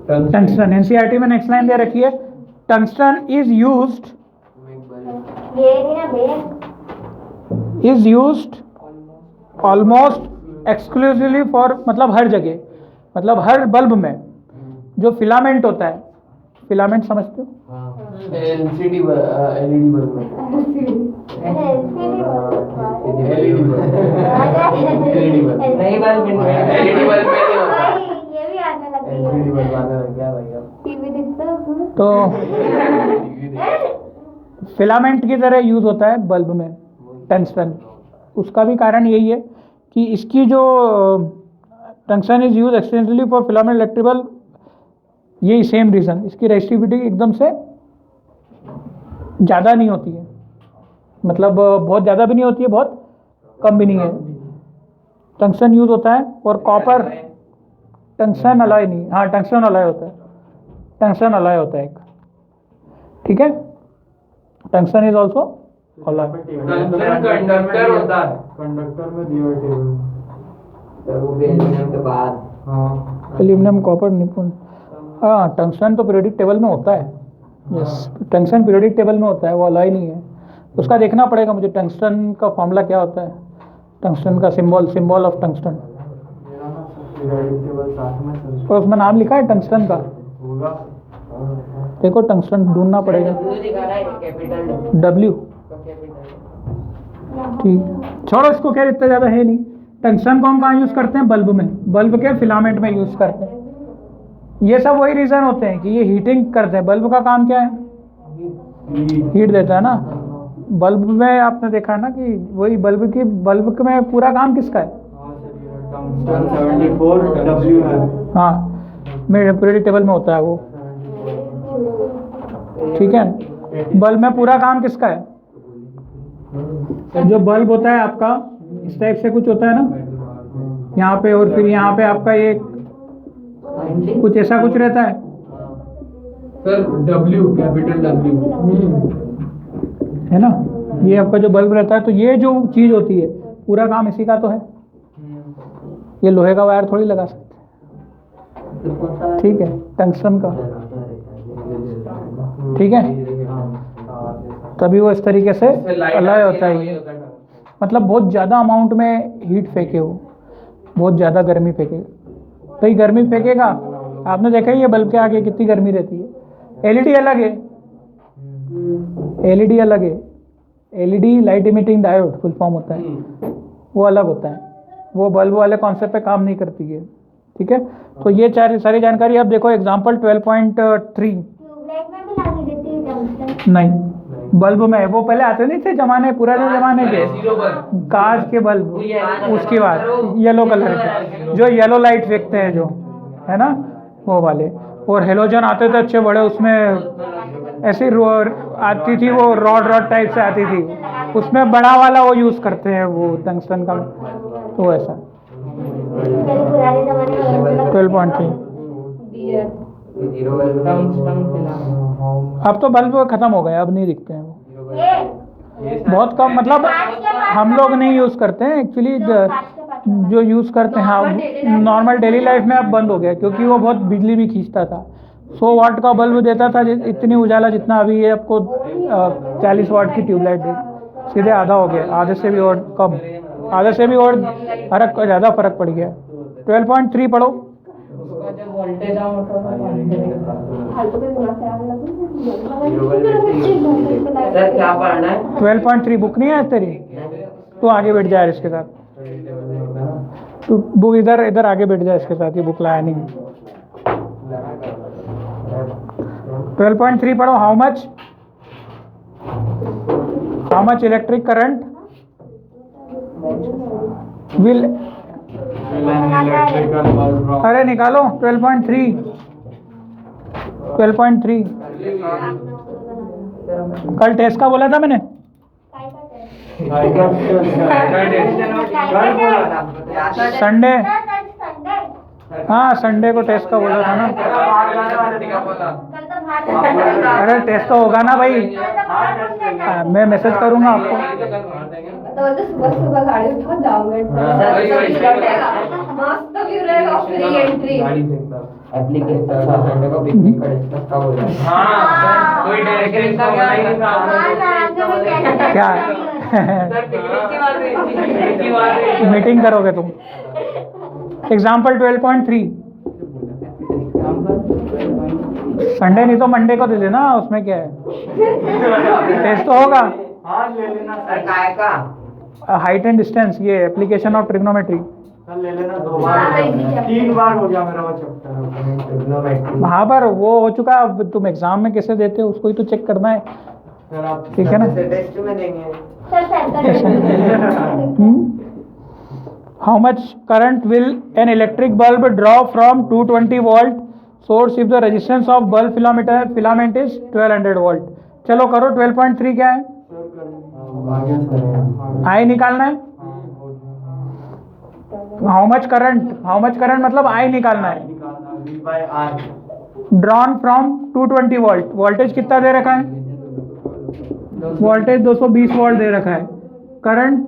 टंगस्टन एनसीईआरटी में नेक्स्ट लाइन दे रखी है, tungsten is used almost exclusively for, मतलब हर जगह, मतलब हर बल्ब में जो फिलामेंट होता है, फिलामेंट समझते हो? एलसीडी एलईडी बल्ब में नहीं बल्ब एलईडी बल्ब में नहीं होता। ये भी आने लग गई एलईडी है। बल्ब आने लग गया भाई अब। टीवी दिखता है उसमें? तो फिलामेंट की तरह यूज होता है बल्ब में टंगस्टन। उसका भी कारण यही है कि इसकी जो tungsten is use extensively for filament electrical, यही सेम रीज़न। इसकी रेजिस्टिविटी एकदम से ज़्यादा नहीं होती है, मतलब बहुत ज़्यादा भी नहीं होती है, बहुत कम भी नहीं है। टंगस्टन यूज होता है। और कॉपर, टंगस्टन अलॉय नहीं, हाँ टंगस्टन अलॉय होता है, टंगस्टन अलॉय होता है एक, ठीक है? Tungsten is also alloy. Conductor होता है, कंडक्टर में दिया टेबल। तो वो भी एल्यूमीनियम के बाद। हाँ, एल्यूमिनियम, कॉपर, निपुण। हाँ, टंगस्टन तो पीरियोडिक टेबल में होता है। यस, टंगस्टन पीरियोडिक टेबल में होता है, वो अलॉय नहीं है। उसका देखना पड़ेगा मुझे, टंगस्टन का फॉर्मूला क्या होता है, टंगस्टन का सिंबल ऑफ टंगस्टन, मेरा ना पीरियोडिक टेबल साथ में चल और उसमें नाम लिखा है टंगस्टन का। होगा। देखो टंगस्टन ढूंढना पड़ेगा, दिखा रहा है कैपिटल डब्ल्यू। कैपिटल। ठीक, छोड़ो इसको, खैर इतना ज़्यादा है नहीं। टंगस्टन को हम कहाँ यूज़ करते हैं? बल्ब में, बल्ब के फिलामेंट में यूज़ करते हैं। ये सब वही रीज़न होते हैं कि ये हीटिंग करते हैं। बल्ब का काम क्या है? हीट देता है ना। बल्ब में आपने देखा है ना कि वही बल्ब में पूरा काम किसका है? टंगस्टन 74 डब्ल्यू है। हाँ, मेरे पीरियोडिक टेबल में होता है वो, ठीक है? बल्ब में पूरा काम किसका है? जो बल्ब होता है आपका इस टाइप से कुछ होता है ना यहाँ पे, और फिर यहाँ पे आपका ये कुछ ऐसा कुछ रहता है, सर डब्ल्यू, कैपिटल डब्ल्यू। है ना? ये आपका जो बल्ब रहता है, तो ये जो चीज़ होती है पूरा काम इसी का तो है। ये लोहे का वायर थोड़ी लगा सकते, ठीक है? टंगस्टन का, ठीक है? तभी वो इस तरीके से अलॉय होता है। ये मतलब बहुत ज़्यादा अमाउंट में हीट फेंके हो, बहुत ज़्यादा गर्मी फेंके, भाई गर्मी फेंकेगा। आपने देखा ही है बल्ब के आगे कितनी गर्मी रहती है। एलईडी अलग है, एलईडी अलग है। LED light emitting diode full form होता है, वो अलग होता है, वो बल्ब वाले कॉन्सेप्ट पे काम नहीं करती है, ठीक है? तो ये सारी जानकारी आप देखो, एग्जाम्पल 12.3। ट्यूबलाइट में भी लगी रहती है टंगस्टन? नहीं, बल्ब में वो पहले आते नहीं थे जमाने, पुराने जमाने के कांच के बल्ब, उसके बाद येलो कलर के, जो येलो लाइट फेंकते हैं जो, है ना, वो वाले। और हेलोजन आते थे अच्छे बड़े, उसमें ऐसी आती थी, वो रॉड टाइप से आती थी, उसमें बड़ा वाला वो यूज़ करते हैं, वो टंगस्टन का तो ऐसा मेरे पुराने जमाने में 12.3। डियर जीरो बल्ब अब तो बल्ब खत्म हो गए, अब नहीं दिखते हैं वो, ये बहुत कम, मतलब हम लोग नहीं यूज़ करते हैं एक्चुअली। जो यूज़ करते हैं हाँ, नॉर्मल डेली लाइफ में अब बंद हो गया, क्योंकि वो बहुत बिजली भी खींचता था। 100 वाट का बल्ब देता था, इतनी उजाला जितना अभी ये आपको 40 वाट की ट्यूबलाइट दे, सीधे आधा हो गया, आधे से भी और कम, आधे से भी और फर्क, ज़्यादा फर्क पड़ गया। 12.3 पढ़ो। उसका जो वोल्टेज है वो फालतू के दिमाग खराब सर क्या पढ़ना है? 12.3 बुक नहीं है तेरी, तो आगे बैठ जाए इसके साथ, तू बुक इधर इधर आगे बैठ जाए इसके साथ, ये बुक लाया नहीं। 12.3 पढ़ो। How much electric current will, अरे निकालो 12.3 कल टेस्ट का बोला था मैंने, संडे, हाँ संडे को टेस्ट का बोला था ना। अरे टेस्ट तो होगा ना भाई, मैं मैसेज करूंगा आपको। तो सुबह सुबह गाड़ी उठा जाओगे, मस्त व्यू रहेगा, फ्री एंट्री। एप्लीकेशन संडे को पिकनिक का डिस्कस का बोला। हां कोई डायरेक्ट का क्या सर पिकनिक की बात है। मीटिंग करोगे तुम? एग्जाम्पल 12.3 संडे नहीं तो मंडे को दे देना, उसमें क्या है, टेस्ट तो होगा। हाँ ले लेना सर काय का हाइट एंड डिस्टेंस, ये एप्लीकेशन ऑफ ट्रिग्नोमेट्री, सर ले लेना, 2 बार 3 बार हो गया मेरा वो चैप्टर। वहाँ पर वो हो चुका, अब तुम एग्जाम में कैसे देते हो उसको ही तो चेक करना है, सर आप ठीक है ना। टेस्ट में देंगे। How much current will an electric bulb draw from 220 volt source if the resistance of bulb filament is 1200 volt. चलो करो 12.3 क्या है, आई निकालना है। हाउ मच करंट मतलब आई निकालना है। ड्रॉन फ्रॉम 220 वोल्ट, वोल्टेज कितना दे रखा है, वोल्टेज 220 वोल्ट दे रखा है, करंट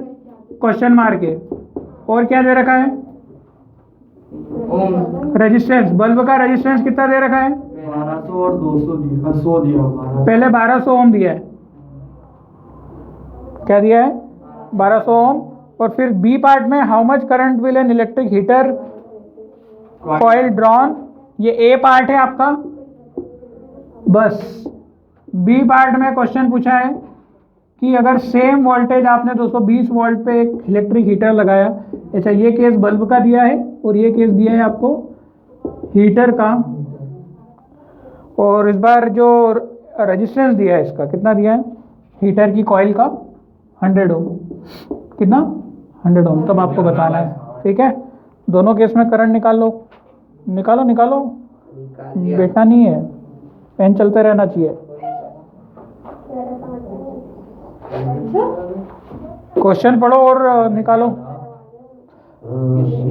क्वेश्चन मार्क है, और क्या दे रखा है, रेजिस्टेंस, बल्ब का रेजिस्टेंस कितना दे रखा है, 1200 और 200 दिया, 100 दिया, पहले 1200 ओम दिया है, क्या दिया है 1200 ओम। और फिर बी पार्ट में how much current will an electric heater coil drawn, ये ए पार्ट है आपका, बस बी पार्ट में क्वेश्चन पूछा है कि अगर सेम वोल्टेज आपने 220 वोल्ट पे एक इलेक्ट्रिक हीटर लगाया, अच्छा ये केस बल्ब का दिया है और ये केस दिया है आपको हीटर का, और इस बार जो रेजिस्टेंस दिया है इसका कितना दिया है, हीटर की कॉइल का 100 ओम, कितना 100 ओम, तब आपको बताना है, ठीक है। दोनों केस में करंट निकाल लो, निकालो बेटा नहीं है, पेन चलते रहना चाहिए। क्वेश्चन पढ़ो और निकालो।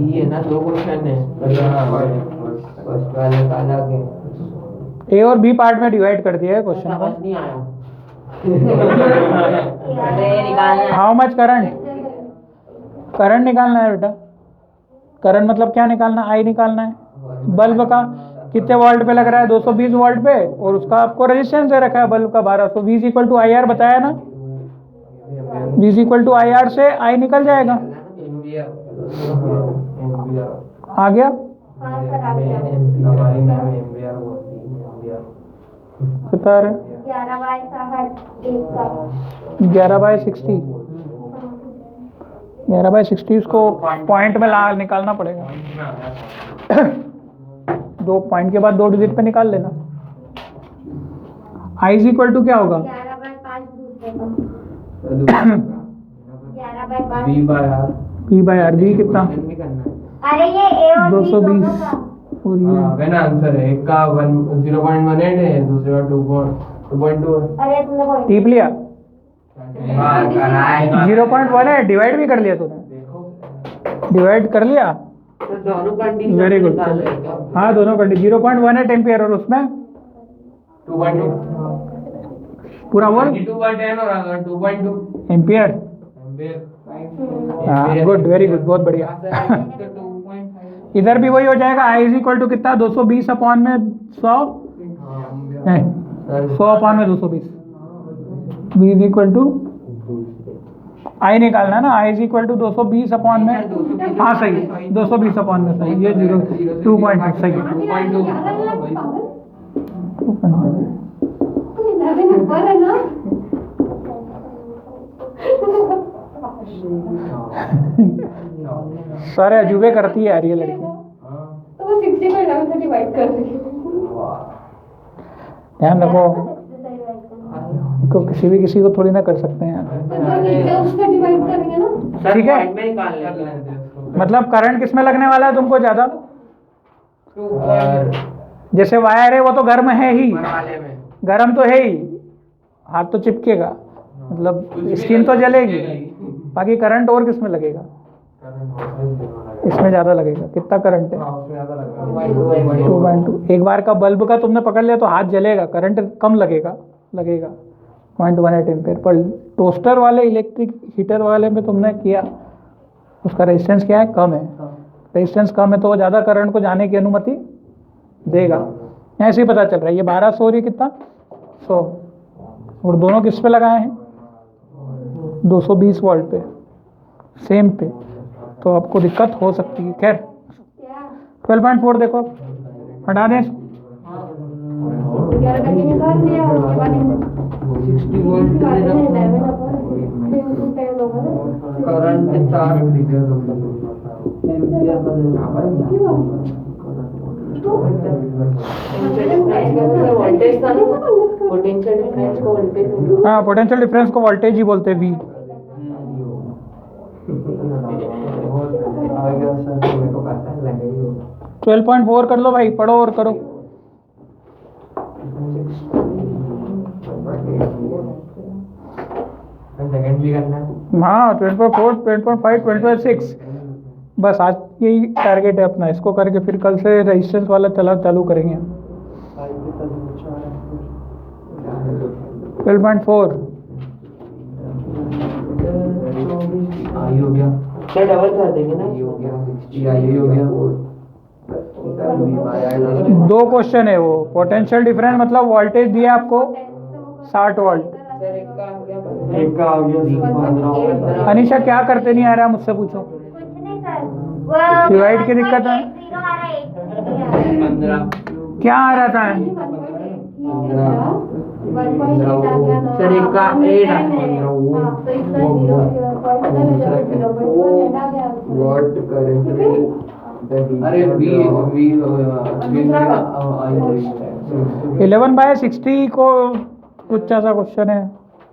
ये ना 2 क्वेश्चन है, फर्स्ट वाले का अलग है, ए और बी पार्ट में डिवाइड कर दिया है क्वेश्चन को। समझ नहीं आया। हाउ मच करंट निकालना है बेटा, करंट मतलब क्या निकालना, आई निकालना है, बल्ब का कितने वोल्ट पे लग रहा है, 220 वोल्ट पे, और उसका आपको रेजिस्टेंस दे रखा है बल्ब का 1200, V equal to I R बताया ना, V equal to I R से आई निकल जाएगा, आ गया कितना है 11/60, 11/60 उसको पॉइंट में ला निकालना पड़ेगा, 2 पॉइंट के बाद 2 डिजिट पे निकाल लेना। I इज इक्वल टू क्या होगा, 11/5 बी कितना, अरे ये ए और 220 और ये ना आंसर है, एक का 0.18 है, दूसरे का 2.2 है। अरे तुमने कोई टीप लिया 0.1 है, डिवाइड भी कर लिया तूने, डिवाइड कर लिया, तो दोनों कंडीशन वेरी गुड। निकाल रहे हैं क्या? हाँ दोनों कंडीशन 0.18 एम्पियर और उसमें 2.2 पूरा बोल 22/10 और 2.2 एम्पियर। एम्पियर। हाँ गुड, वेरी गुड, बहुत बढ़िया। तो 2.5 इधर भी वही हो जाएगा, आई इज इक्वल टू कितना 220 अपॉन में 100 नहीं 100 अपॉन में 220, बी इज इक्वल टू आई निकालना ना, आई इज इक्वल टू 220 अपॉन में, हाँ सही 220 अपॉन में सही, ये 2.2 सही है। 2.2 ऊपर है ना। सारे अजूबे करती है यार ये लड़की। तो वो 60 को 11 से डिवाइड कर रही है। ध्यान रखो, तो किसी को थोड़ी ना कर सकते हैं यार। तो जो नीचे उससे डिवाइड करेंगे ना। सर ठीक है। पॉइंट में निकाल लेंगे। मतलब करंट किस में लगने वाला है तुमको ज्यादा? जैसे वायर है वो तो गर्म है ही, वाले में गर्म तो है ही, हाथ तो चिपकेगा, मतलब स्किन तो जलेगी, बाकी करंट और किस में लगेगा? इसमें ज्यादा लगेगा। कितना करंट है? 2.2। एक बार का बल्ब का तुमने पकड़ लिया तो हाथ जलेगा, करंट कम लगेगा 0.18 एम्पियर। पर टोस्टर वाले इलेक्ट्रिक हीटर वाले में तुमने किया, उसका रेजिस्टेंस क्या है? कम है। रेजिस्टेंस कम है तो वो ज़्यादा करंट को जाने की अनुमति देगा। ऐसे ही पता चल रहा है। ये 1200 और ये कितना 100, और दोनों किस पे लगाए हैं? 220 वोल्ट पे, सेम पे, तो आपको दिक्कत हो सकती है। खैर 12.4 देखो, हटा दें इसको। 11 करके निकाल दिया और उसके बाद 60 वोल्ट इसके बाद में 11 अपन 10 होगा ना। करंट कितना एम्पियर वोल्टेज का पोटेंशियल डिफरेंस को वोल्टेज। हाँ पोटेंशियल डिफरेंस को वोल्टेज ही बोलते हैं, वी। आ गया सर, मेरे को पता है लगे ही होगा। 12.4 कर लो भाई, पढ़ो और करो। सेकंड भी करना है। हाँ 12.4, 12.5, 12.6, बस आज यही टारगेट है अपना। इसको करके फिर कल से रेजिस्टेंस वाला चालू करेंगे। 12.4 आई हो गया, क्या डबल कर देंगे ना? आई हो गया, 60 आई हो गया। दो क्वेश्चन है वो। पोटेंशियल डिफरेंस मतलब वोल्टेज दिया आपको 60 वोल्ट। सर एक का हो गया एक का आ गया सर 15। अनिशा क्या करते नहीं आ रहा, मुझसे पूछो। डिवाइड की दिक्कत है, 15 क्या आ रहा था? सर एक का 8 वॉट करंट। अरे वी वी 11/60 को कुछ ऐसा क्वेश्चन है,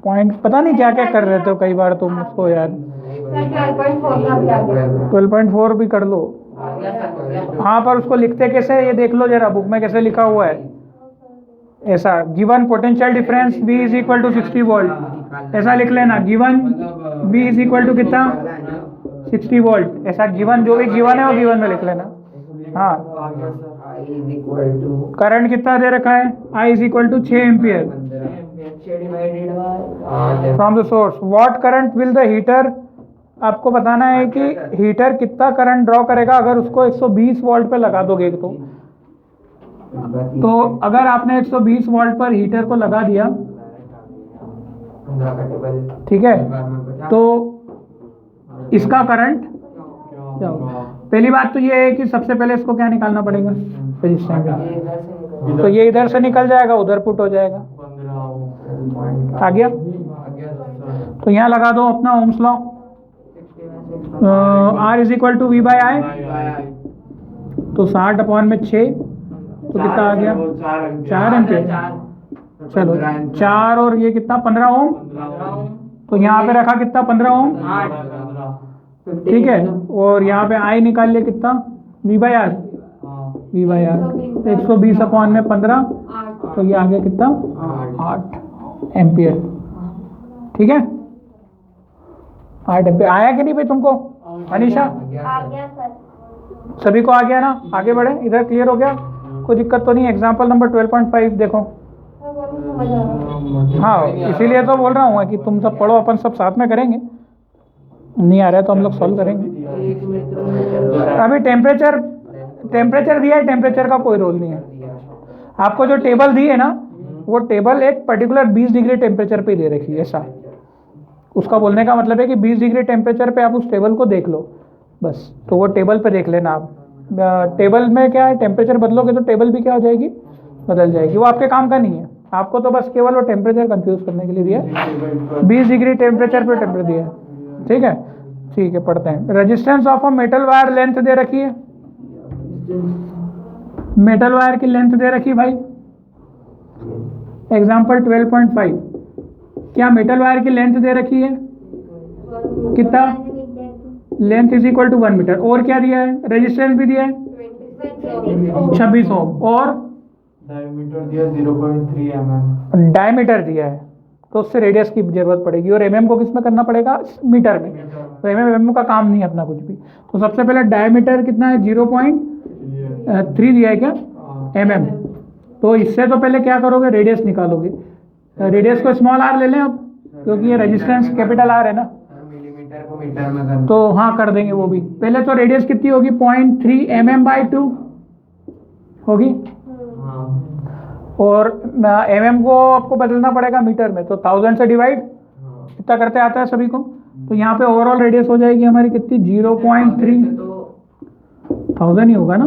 पॉइंट पता नहीं क्या क्या कर रहे थे कई बार तुम उसको यार। 12.4 भी कर लो। हाँ पर उसको लिखते कैसे ये देख लो जरा, बुक में कैसे लिखा हुआ है। ऐसा given potential difference V is equal to 60 volt, ऐसा लिख लेना। Given V is equal to कितना 60 वोल्ट, ऐसा गिवन जो भी गिवन है वो गिवन में लिख लेना। हाँ आ गया sir. I is equal to current कितना दे रखा है? I is equal to 6 ampere divided by from the source. What current will the heater, आपको बताना है कि हीटर कितना करंट ड्रॉ करेगा अगर उसको 120 वोल्ट पे लगा दोगे। तो अगर आपने 120 वोल्ट पर हीटर को लगा दिया, ठीक है, तो इसका करंट क्या होगा? पहली बात तो ये है कि सबसे पहले इसको क्या निकालना पड़ेगा? रेजिस्टेंस। तो ये इधर से निकल जाएगा, उधर पुट हो जाएगा। 15 आ गया? तो यहाँ लगा दो अपना Ohm's law, R is equal to V by I. तो 60 अपॉन में 6, तो कितना आ गया? 4 एम्पियर। चलो 4 और ये कितना 15 ओम। तो यहाँ पे रखा कितना 15 ओम, ठीक है। और यहाँ पे आई निकाल लिया कितना V by R, V by R 120 upon में 15, तो ये आ गया कितना 8 एम्पियर। ठीक है 8 एम्पियर। आया कि नहीं भाई तुमको अनिशा? आ गया सर। सभी को आ गया ना? आगे बढ़े, इधर क्लियर हो गया, कोई दिक्कत तो नहीं। एग्जाम्पल नंबर 12.5 देखो। सर वो नहीं समझ आ रहा। हाँ, इसीलिए तो बोल रहा हूँ कि तुम सब पढ़ो, अपन सब साथ में करेंगे। नहीं आ रहा है तो हम लोग सॉल्व करेंगे। एक मिनट अभी टेम्परेचर दिया है, टेम्परेचर का कोई रोल नहीं है। आपको जो टेबल दी है ना, वो टेबल एक पर्टिकुलर 20 डिग्री टेम्परेचर पे दे रखी है, ऐसा। उसका बोलने का मतलब है कि 20 डिग्री टेम्परेचर पे आप उस टेबल को देख लो बस। तो वो टेबल पे देख लेना आप। टेबल में क्या है, टेम्परेचर बदलोगे तो टेबल भी क्या हो जाएगी, बदल जाएगी। वो आपके काम का नहीं है, आपको तो बस केवल वो टेम्परेचर कंफ्यूज करने के लिए दिया है। 20 डिग्री टेम्परेचर पे टेम्परेचर दिया है, ठीक है। ठीक है, पढ़ते हैं। Resistance of a metal wire length दे रखी है। मेटल वायर की लेंथ दे रखी भाई। एग्जाम्पल 12.5, क्या मेटल वायर की लेंथ दे रखी है? कितना? Length is equal to 1 metre. और क्या दिया है? रेजिस्टेंस भी दिया है 26 ओम। और डायमीटर दिया 0.3 mm। डायमीटर दिया है, तो उससे रेडियस की जरूरत पड़ेगी। और एमएम को किस में करना पड़ेगा? मीटर में। तो एमएम का काम नहीं है अपना कुछ भी। तो सबसे पहले डायमीटर कितना है? 0.3 दिया है क्या, एमएम। तो इससे तो पहले क्या करोगे, रेडियस निकालोगे। रेडियस को स्मॉल आर ले लें अब, क्योंकि ये रेजिस्टेंस कैपिटल आर है ना। मिलीमीटर को मीटर में कर तो हाँ, कर देंगे वो भी। पहले तो रेडियस कितनी होगी? 0.3 mm/2 होगी। हाँ और एमएम को आपको बदलना पड़ेगा मीटर में, तो 1000 से डिवाइड कितना करते आता है सभी को। तो यहाँ पे ओवरऑल रेडियस हो जाएगी हमारी कितनी? 0.3। तो 1000 ही होगा ना,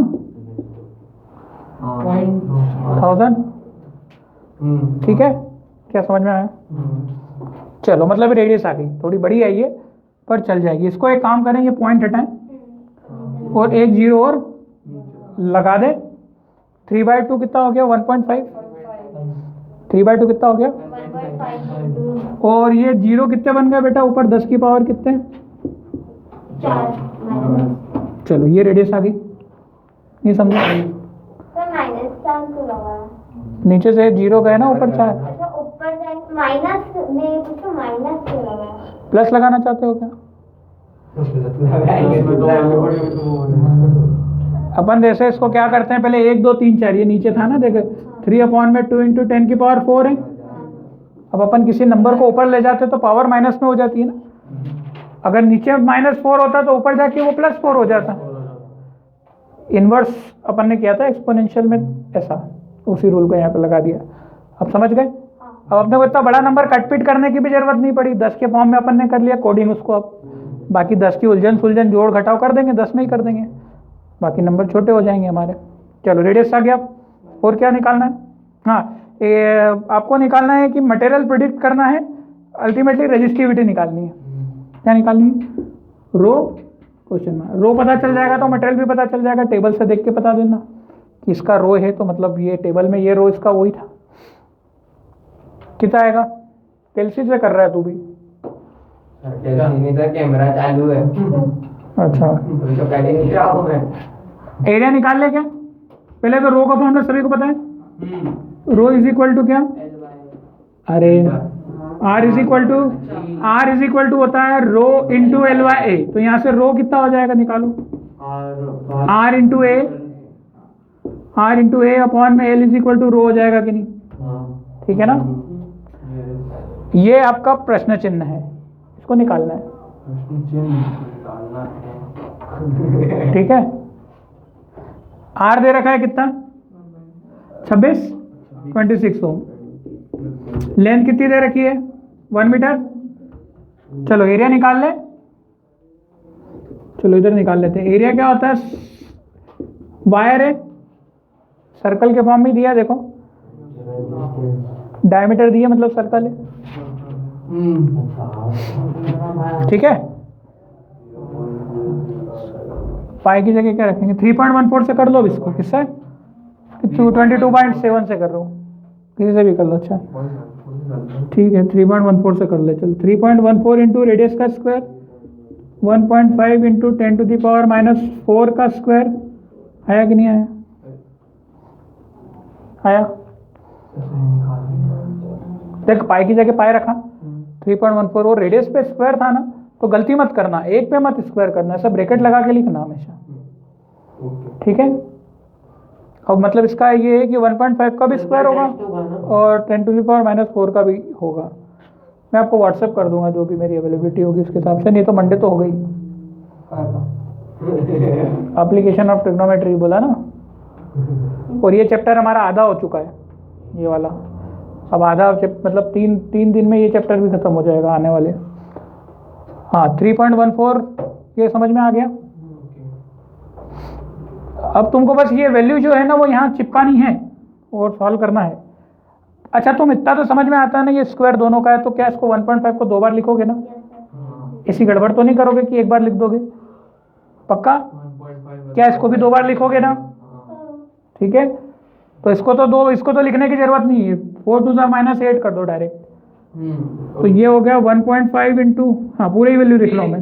1000। ठीक है, क्या समझ में आया? चलो, मतलब रेडियस आ गई, थोड़ी बड़ी आई है पर चल जाएगी। इसको एक काम करें, ये पॉइंट हटाएं और एक जीरो और लगा दें। 3/2 कितना हो गया? 1.5। 3/2 कितना हो गया? 1.5 और ये जीरो कितने बन गए बेटा? ऊपर 10 की पावर कितने? 4 चलो, ये रेडियस आ गई। नहीं समझा? सर माइनस 4 क्यों लगा? नीचे से जीरो गए ना, ऊपर 4। अच्छा, ऊपर जाए माइनस में पूछो, माइनस क्यों लगा? प्लस लगाना चाहते हो क्या? अपन जैसे इसको क्या करते हैं, पहले 1 2 3 4, ये नीचे था ना, देखो 3/2 × 10⁴ है। अब अपन किसी नंबर को ऊपर ले जाते तो पावर माइनस में हो जाती है ना। अगर नीचे -4 होता तो ऊपर जाके वो +4 हो जाता। इनवर्स अपन ने किया था एक्सपोनेंशियल में, ऐसा उसी रूल को यहाँ पे लगा दिया। अब समझ गए? अब अपने को इतना बड़ा नंबर कटपीट करने की भी जरूरत नहीं पड़ी। 10 के फॉर्म में अपन ने कर लिया कोडिंग उसको। अब बाकी 10 की उलझन सुलझन जोड़ घटाव कर देंगे, 10 में ही कर देंगे, बाकी नंबर छोटे हो जाएंगे हमारे। चलो, रेडियस आ गया। और क्या निकालना है? हाँ, आपको निकालना है कि मटेरियल प्रिडिक्ट करना है, अल्टीमेटली रेजिस्टिविटी निकालनी है। क्या निकालनी है? रो क्वेश्चन में रो पता चल जाएगा तो मटेरियल भी पता चल जाएगा। टेबल से देख के बता देना कि इसका रो है, तो मतलब ये टेबल में ये रो इसका वही था। कितना आएगा? कैलसी से कर रहा है तू भी? कैमरा चालू है। अच्छा, तो कर ही नहीं रहा हूँ मैं। एरिया निकाल ले क्या? पहले तो रो का फॉर्मूला सभी को पता है। रो इज इक्वल टू क्या? अरे R इज इक्वल टू होता है रो इंटू LA। तो यहाँ से रो कितना हो जाएगा, निकालो। R इंटू ए अपॉन में L इज इक्वल टू रो हो जाएगा कि नहीं? ठीक है ना? ये आपका प्रश्न चिन्ह है, इसको निकालना है। ठीक है, R दे रखा है कितना? 26 ओम। लेंथ कितनी दे रखी है? 1 मीटर। चलो, एरिया निकाल ले। चलो, इधर निकाल लेते हैं। एरिया क्या होता है? वायर है, सर्कल के फॉर्म में दिया, देखो डायमीटर दिया, मतलब सर्कल है। ठीक है, पाई की जगह क्या रखेंगे? 3.14 से कर लो इसको। किससे? 22.7 से कर रहा हूँ, किसी से भी कर लो। अच्छा, ठीक है, 3.14 से कर ले। चलो, 3.14 इंटू रेडियस का स्क्वायर, 1.5 इंटू 10⁻⁻4 का स्क्वायर। आया कि नहीं आया? आया। देख, पाई की जगह पाई रखा, 3.14, और रेडियस पे स्क्वायर था ना, तो गलती मत करना, एक पे मत स्क्वायर करना, ऐसा ब्रैकेट लगा के लिखना हमेशा, ओके। ठीक है। अब मतलब इसका ये है कि 1.5 का भी स्क्वायर होगा और 10⁻⁻⁴ का भी होगा। मैं आपको व्हाट्सएप कर दूंगा जो भी मेरी अवेलेबिलिटी होगी उसके हिसाब से, नहीं तो मंडे तो हो गई। एप्लीकेशन ऑफ ट्रिग्नोमेट्री बोला ना, और ये चैप्टर हमारा आधा हो चुका है, ये वाला। अब आधा मतलब तीन दिन में ये चैप्टर भी खत्म हो जाएगा आने वाले। हाँ 3.14 ये समझ में आ गया। अब तुमको बस ये वैल्यू जो है ना वो यहाँ चिपकानी है और सॉल्व करना है। अच्छा तुम इतना तो समझ में आता है ना, ये स्क्वायर दोनों का है, तो क्या इसको 1.5 को 2 बार लिखोगे ना? ऐसी गड़बड़ तो नहीं करोगे कि एक बार लिख दोगे? पक्का? क्या इसको भी 2 बार लिखोगे ना? ठीक है, तो इसको तो लिखने की जरूरत नहीं है, 4 to the -8 कर दो डायरेक्ट। तो ये हो गया 1.5 इंटू, हाँ पूरी वैल्यू लिख लो मैं,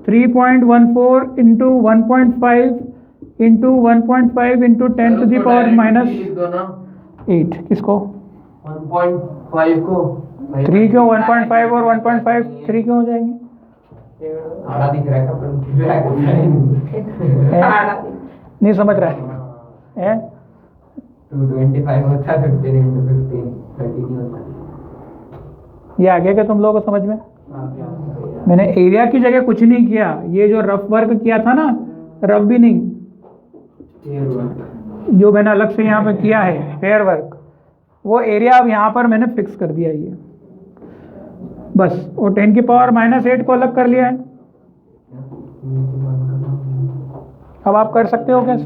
3.14 into 1.5 into 1.5 into 10 to the power -8। किसको? 1.5 को 3 क्यों? 1.5 और 1.5 3 क्यों हो जाएंगे? आधा दिख रहा है नहीं समझ रहा है? 225 होता है, 15 into 15 30 नहीं होता। ये आ गया क्या तुम लोगों को समझ में? मैंने एरिया की जगह कुछ नहीं किया, ये जो रफ वर्क किया था ना, रफ भी नहीं, जो मैंने अलग से यहाँ पे किया है फेयर वर्क, वो एरिया अब यहाँ पर मैंने फिक्स कर दिया ये बस, वो 10⁻⁻8 को अलग कर लिया है। अब आप कर सकते हो कैसे?